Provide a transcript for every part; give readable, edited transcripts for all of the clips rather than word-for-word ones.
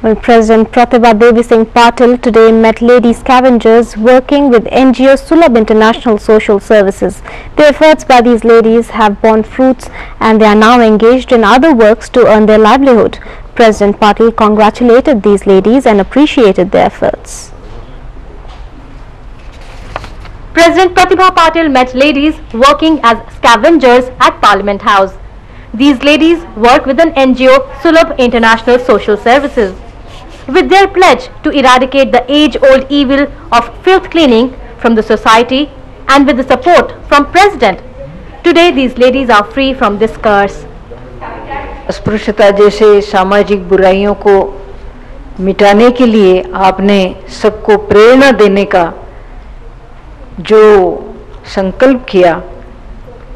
Well, President Pratibha Devi Singh Patil today met lady scavengers working with NGO Sulabh International Social Services. The efforts by these ladies have borne fruits and they are now engaged in other works to earn their livelihood. President Patil congratulated these ladies and appreciated their efforts. President Pratibha Patil met ladies working as scavengers at Parliament House. These ladies work with an NGO Sulabh International Social Services. With their pledge to eradicate the age-old evil of filth cleaning from the society and with the support from President, today these ladies are free from this curse. अस्पृश्यता जैसे सामाजिक बुराइयों को मिटाने के लिए आपने सबको प्रेरणा देने का जो संकल्प किया,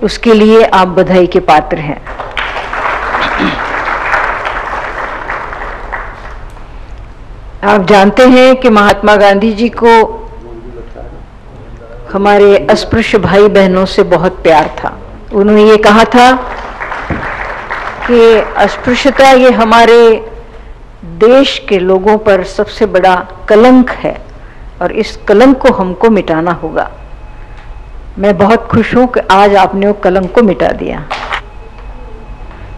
उसके लिए आप बधाई के पात्र हैं। आप जानते हैं कि महात्मा गांधी जी को हमारे अस्पृश्य भाई बहनों से बहुत प्यार था। उन्होंने ये कहा था कि अस्पृश्यता ये हमारे देश के लोगों पर सबसे बड़ा कलंक है और इस कलंक को हमको मिटाना होगा। मैं बहुत खुश हूं कि आज आपने वो कलंक को मिटा दिया।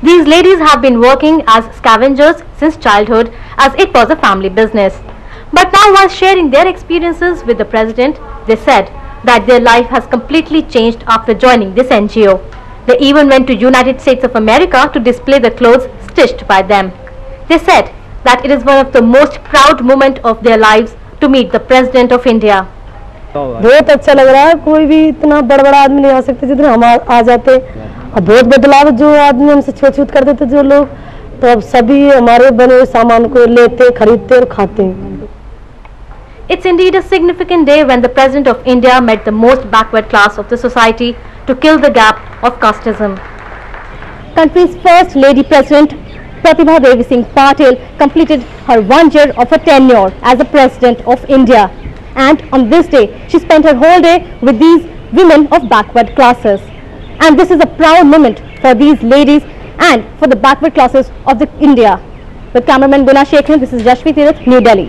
These ladies have been working as scavengers since childhood as it was a family business. But now while sharing their experiences with the President, they said that their life has completely changed after joining this NGO. They even went to United States of America to display the clothes stitched by them. They said that it is one of the most proud moments of their lives to meet the President of India. बहुत अच्छा लग रहा है। कोई भी इतना बड़ा आदमी नहीं आ सकते जितना हम आ जाते। और बहुत बदलाव जो आदमी हमसे छूट करते थे जो लोग, तो अब सभी हमारे बने हुए सामान को लेते, खरीदते और खाते हैं। It's indeed a significant day when the President of India met the most backward class of the society to kill the gap of casteism. Country's first lady president, Pratibha Devi Singh Patil, completed her 1 year of her tenure as the President of India. And on this day, she spent her whole day with these women of backward classes. And this is a proud moment for these ladies and for the backward classes of India. With cameraman Guna Sheikh, this is Jashvi Tirath, New Delhi.